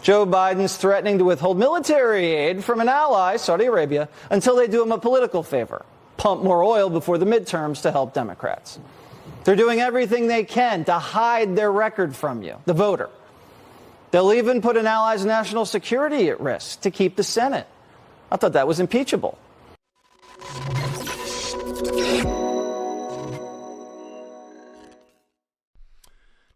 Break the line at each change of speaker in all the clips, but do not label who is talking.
Joe Biden's threatening to withhold military aid from an ally, Saudi Arabia, until they do him a political favor, pump more oil before the midterms to help Democrats. They're doing everything they can to hide their record from you, the voter. They'll even put an ally's national security at risk to keep the Senate. I thought that was impeachable.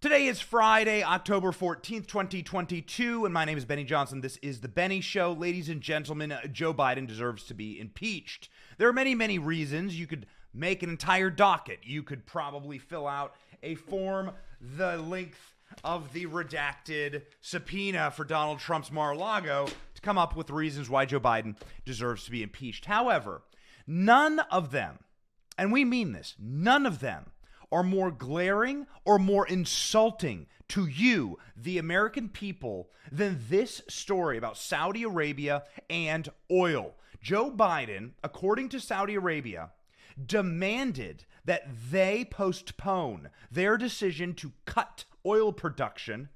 Today is Friday, October 14th, 2022, and my name is Benny Johnson. This is The Benny Show. Ladies and gentlemen, Joe Biden deserves to be impeached. There are many, many reasons. You could make an entire docket. You could probably fill out a form the length of the redacted subpoena for Donald Trump's Mar-a-Lago to come up with reasons why Joe Biden deserves to be impeached. However, none of them, and we mean this, none of them are more glaring or more insulting to you, the American people, than this story about Saudi Arabia and oil. Joe Biden, according to Saudi Arabia, demanded that they postpone their decision to cut oil production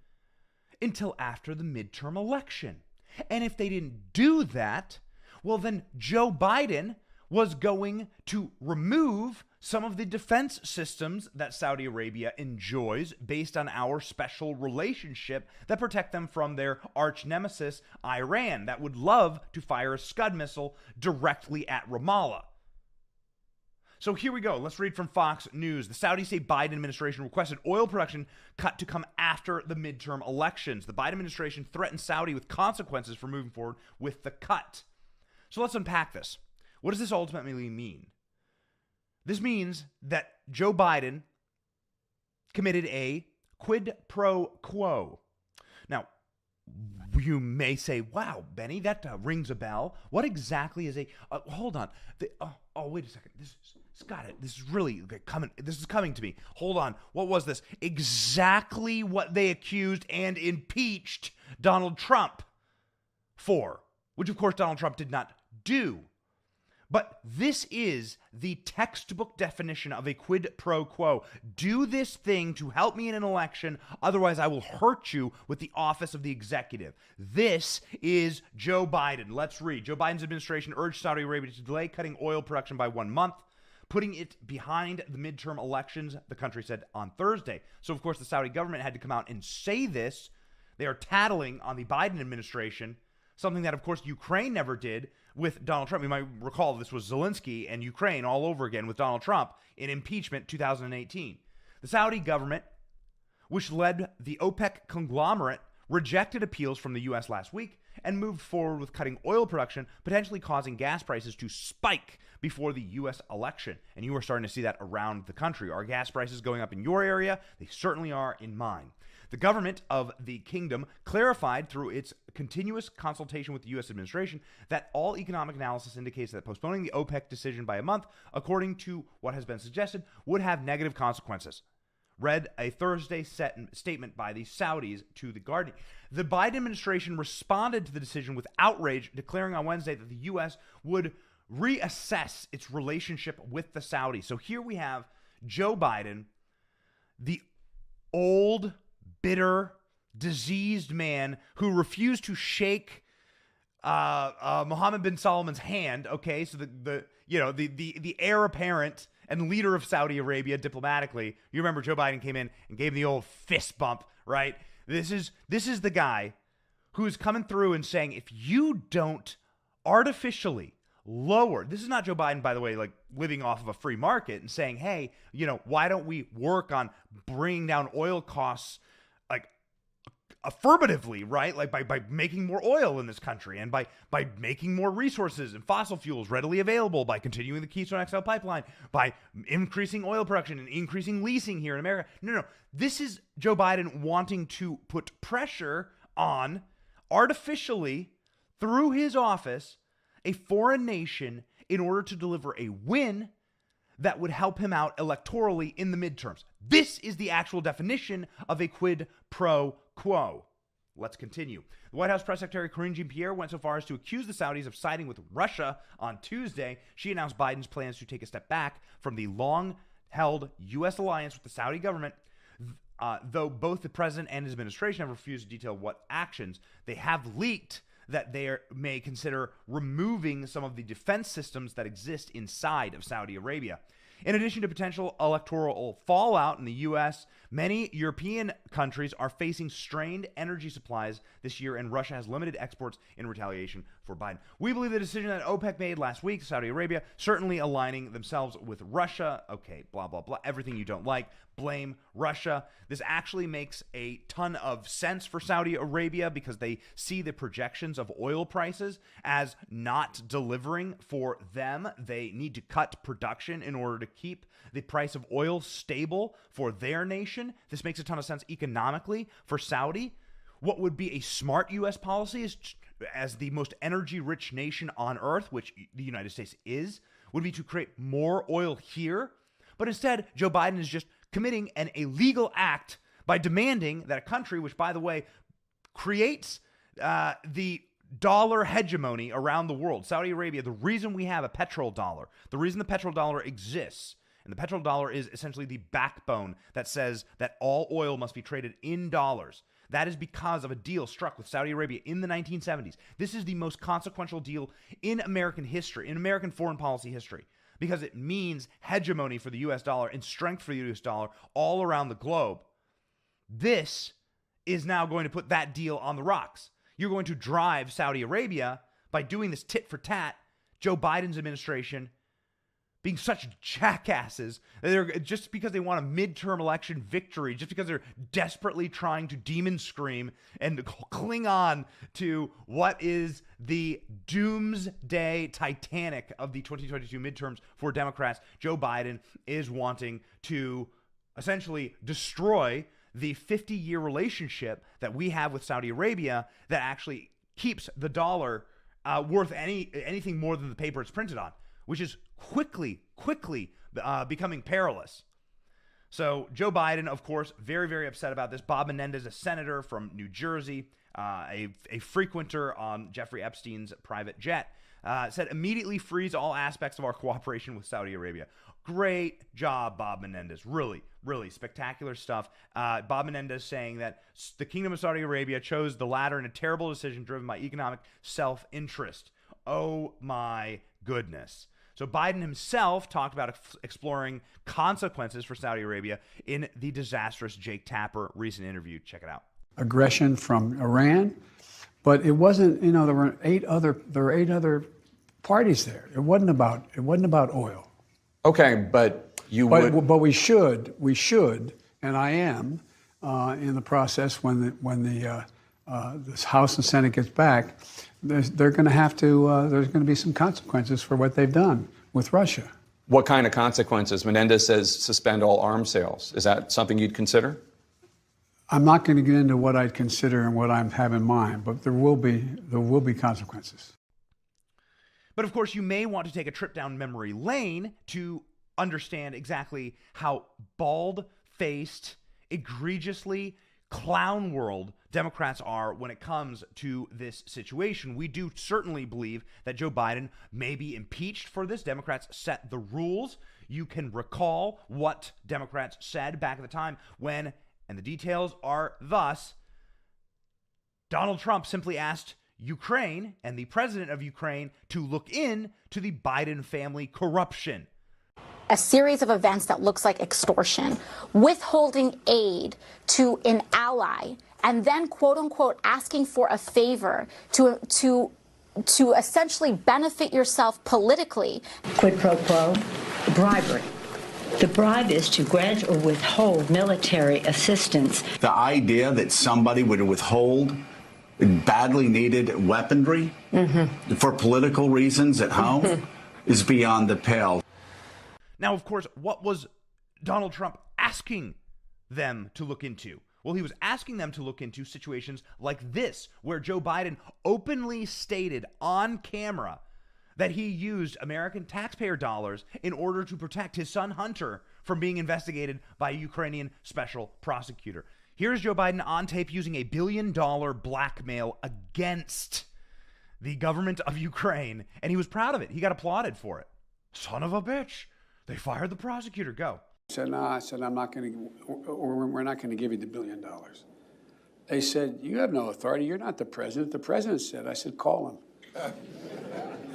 until after the midterm election. And if they didn't do that, well, then Joe Biden was going to remove some of the defense systems that Saudi Arabia enjoys based on our special relationship that protect them from their arch nemesis, Iran, that would love to fire a Scud missile directly at Ramallah. So here we go. Let's read from Fox News. The Saudis say Biden administration requested oil production cut to come after the midterm elections. The Biden administration threatened Saudi with consequences for moving forward with the cut. So let's unpack this. What does this ultimately mean? This means that Joe Biden committed a quid pro quo. Now, you may say, wow, Benny, that rings a bell. What exactly is a... hold on. Wait a second. This is really coming. This is coming to me. Hold on. What was this? Exactly what they accused and impeached Donald Trump for, which, of course, Donald Trump did not do. But this is the textbook definition of a quid pro quo. Do this thing to help me in an election, otherwise I will hurt you with the office of the executive. This is Joe Biden. Let's read. Joe Biden's administration urged Saudi Arabia to delay cutting oil production by 1 month, putting it behind the midterm elections, the country said on Thursday. So, of course, the Saudi government had to come out and say this. They are tattling on the Biden administration, something that, of course, Ukraine never did with Donald Trump. You might recall this was Zelensky and Ukraine all over again with Donald Trump in impeachment 2018. The Saudi government, which led the OPEC conglomerate, rejected appeals from the U.S. last week and moved forward with cutting oil production, potentially causing gas prices to spike before the U.S. election. And you are starting to see that around the country. Are gas prices going up in your area? They certainly are in mine. The government of the kingdom clarified through its continuous consultation with the U.S. administration that all economic analysis indicates that postponing the OPEC decision by a month, according to what has been suggested, would have negative consequences. Read a Thursday statement by the Saudis to The Guardian. The Biden administration responded to the decision with outrage, declaring on Wednesday that the U.S. would reassess its relationship with the Saudis. So here we have Joe Biden, the old, bitter, diseased man who refused to shake Mohammed bin Salman's hand. Okay, so the heir apparent and leader of Saudi Arabia diplomatically. You remember Joe Biden came in and gave him the old fist bump, right? This is the guy who's coming through and saying, if you don't artificially lower, this is not Joe Biden, by the way, like living off of a free market and saying, hey, why don't we work on bringing down oil costs like affirmatively, right? Like by making more oil in this country and by making more resources and fossil fuels readily available, by continuing the Keystone XL pipeline, by increasing oil production and increasing leasing here in America. No. This is Joe Biden wanting to put pressure on, artificially, through his office, a foreign nation in order to deliver a win that would help him out electorally in the midterms. This is the actual definition of a quid pro quo. Let's continue. The White House Press Secretary Karine Jean-Pierre went so far as to accuse the Saudis of siding with Russia on Tuesday. She announced Biden's plans to take a step back from the long-held U.S. alliance with the Saudi government. though both the president and his administration have refused to detail what actions. They have leaked that they may consider removing some of the defense systems that exist inside of Saudi Arabia. In addition to potential electoral fallout in the U.S., many European countries are facing strained energy supplies this year, and Russia has limited exports in retaliation for Biden. We believe the decision that OPEC made last week, Saudi Arabia, certainly aligning themselves with Russia. Okay, blah, blah, blah. Everything you don't like, blame Russia. This actually makes a ton of sense for Saudi Arabia because they see the projections of oil prices as not delivering for them. They need to cut production in order to keep the price of oil stable for their nation. This makes a ton of sense economically for Saudi. What would be a smart U.S. policy is, as the most energy-rich nation on earth, which the United States is, would be to create more oil here. But instead, Joe Biden is just committing an illegal act by demanding that a country, which, by the way, creates the dollar hegemony around the world, Saudi Arabia, the reason we have a petrodollar, the reason the petrodollar exists, and the petrodollar is essentially the backbone that says that all oil must be traded in dollars. That is because of a deal struck with Saudi Arabia in the 1970s. This is the most consequential deal in American history, in American foreign policy history, because it means hegemony for the U.S. dollar and strength for the U.S. dollar all around the globe. This is now going to put that deal on the rocks. You're going to drive Saudi Arabia by doing this tit for tat, Joe Biden's administration being such jackasses that they're just because they want a midterm election victory, just because they're desperately trying to demon scream and cling on to what is the doomsday Titanic of the 2022 midterms for Democrats. Joe Biden is wanting to essentially destroy the 50-year relationship that we have with Saudi Arabia that actually keeps the dollar worth anything more than the paper it's printed on, which is quickly becoming perilous. So Joe Biden, of course, very, very upset about this. Bob Menendez, a senator from New Jersey, a frequenter on Jeffrey Epstein's private jet, said immediately freeze all aspects of our cooperation with Saudi Arabia. Great job, Bob Menendez. Really, really spectacular stuff. Bob Menendez saying that the Kingdom of Saudi Arabia chose the latter in a terrible decision driven by economic self-interest. Oh my goodness. So Biden himself talked about exploring consequences for Saudi Arabia in the disastrous Jake Tapper recent interview. Check it out.
Aggression from Iran, but it wasn't. There were eight other parties there. It wasn't about oil.
Okay, but
But we should, and I am in the process when the this House and Senate gets back. They're going to have to. There's going to be some consequences for what they've done with Russia.
What kind of consequences? Menendez says suspend all arms sales. Is that something you'd consider?
I'm not going to get into what I'd consider and what I have in mind, but there will be consequences.
But of course, you may want to take a trip down memory lane to understand exactly how bald-faced, egregiously clown world Democrats are when it comes to this situation. We do certainly believe that Joe Biden may be impeached for this. Democrats set the rules. You can recall what Democrats said back at the time when, and the details are thus, Donald Trump simply asked Ukraine and the president of Ukraine to look in to the Biden family corruption.
A series of events that looks like extortion, withholding aid to an ally, and then, quote unquote, asking for a favor to essentially benefit yourself politically.
Quid pro quo, bribery. The bribe is to grant or withhold military assistance.
The idea that somebody would withhold badly needed weaponry for political reasons at home is beyond the pale.
Now, of course, what was Donald Trump asking them to look into? Well, he was asking them to look into situations like this, where Joe Biden openly stated on camera that he used American taxpayer dollars in order to protect his son Hunter from being investigated by a Ukrainian special prosecutor. Here's Joe Biden on tape using $1 billion blackmail against the government of Ukraine, and he was proud of it. He got applauded for it. Son of a bitch. They fired the prosecutor. Go.
I said, no, I said, I'm not going to, or we're not going to give you the $1 billion. They said, you have no authority. You're not the president. The president said. I said, call him.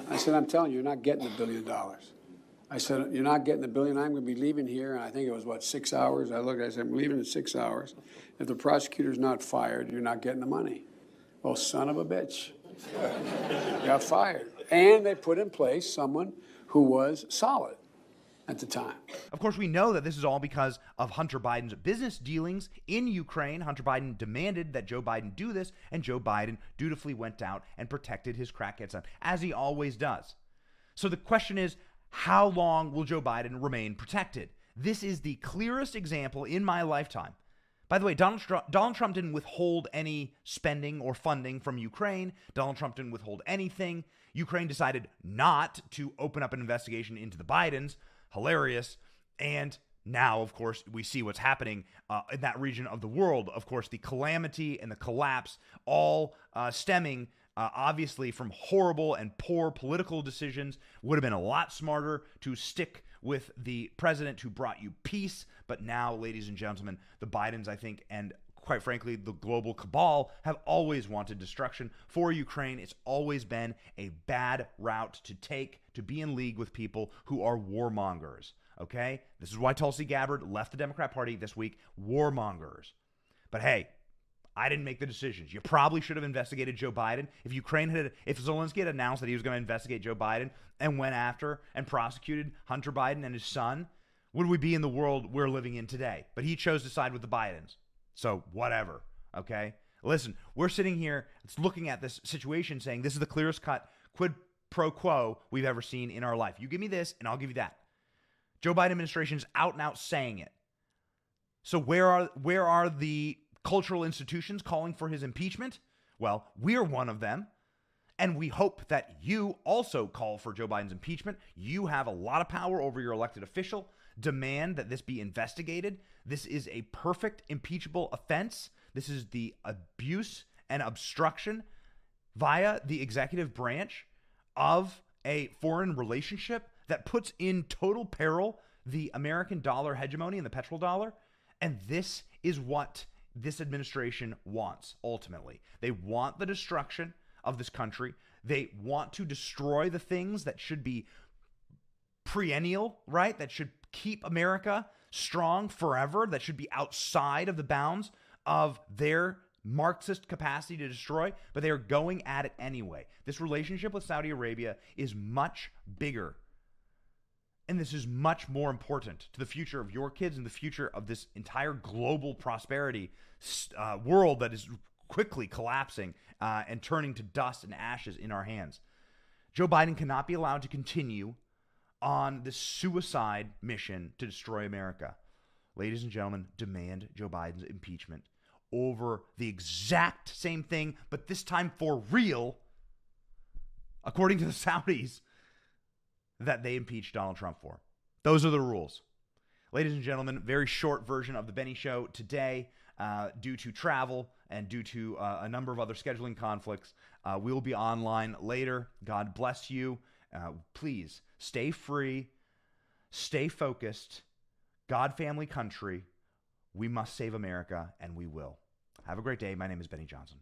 I said, I'm telling you, you're not getting the $1 billion. I said, you're not getting the $1 billion. I'm going to be leaving here. And I think it was, 6 hours? I looked, I said, I'm leaving in 6 hours. If the prosecutor's not fired, you're not getting the money. Well, son of a bitch. Got fired. And they put in place someone who was solid at the time.
Of course, we know that this is all because of Hunter Biden's business dealings in Ukraine. Hunter Biden demanded that Joe Biden do this, and Joe Biden dutifully went out and protected his crackhead son, as he always does. So the question is, how long will Joe Biden remain protected? This is the clearest example in my lifetime. By the way, Donald Trump didn't withhold any spending or funding from Ukraine. Donald Trump didn't withhold anything. Ukraine decided not to open up an investigation into the Bidens. Hilarious. And now, of course, we see what's happening in that region of the world. Of course, the calamity and the collapse all stemming obviously from horrible and poor political decisions. Would have been a lot smarter to stick with the president who brought you peace. But now, ladies and gentlemen, the Bidens, I think, and quite frankly, the global cabal have always wanted destruction for Ukraine. It's always been a bad route to take, to be in league with people who are warmongers, okay? This is why Tulsi Gabbard left the Democrat Party this week, warmongers. But hey, I didn't make the decisions. You probably should have investigated Joe Biden. If Zelensky had announced that he was going to investigate Joe Biden and went after and prosecuted Hunter Biden and his son, would we be in the world we're living in today? But he chose to side with the Bidens. So whatever, okay? Listen, we're sitting here looking at this situation saying this is the clearest cut quid pro quo we've ever seen in our life. You give me this and I'll give you that. Joe Biden administration's out and out saying it. So where are the cultural institutions calling for his impeachment? Well, we're one of them. And we hope that you also call for Joe Biden's impeachment. You have a lot of power over your elected official. Demand that this be investigated. This is a perfect impeachable offense. This is the abuse and obstruction via the executive branch of a foreign relationship that puts in total peril the American dollar hegemony and the petrodollar. And this is what this administration wants, ultimately. They want the destruction of this country. They want to destroy the things that should be perennial, right? That should keep America strong forever, that should be outside of the bounds of their Marxist capacity to destroy, but they are going at it anyway. This relationship with Saudi Arabia is much bigger, and this is much more important to the future of your kids and the future of this entire global prosperity world that is quickly collapsing and turning to dust and ashes in our hands. Joe Biden cannot be allowed to continue on this suicide mission to destroy America. Ladies and gentlemen, demand Joe Biden's impeachment over the exact same thing, but this time for real, according to the Saudis, that they impeached Donald Trump for. Those are the rules. Ladies and gentlemen, very short version of the Benny Show today due to travel and due to a number of other scheduling conflicts. We will be online later. God bless you. Please stay free, stay focused. God, family, country. We must save America, and we will. Have a great day. My name is Benny Johnson.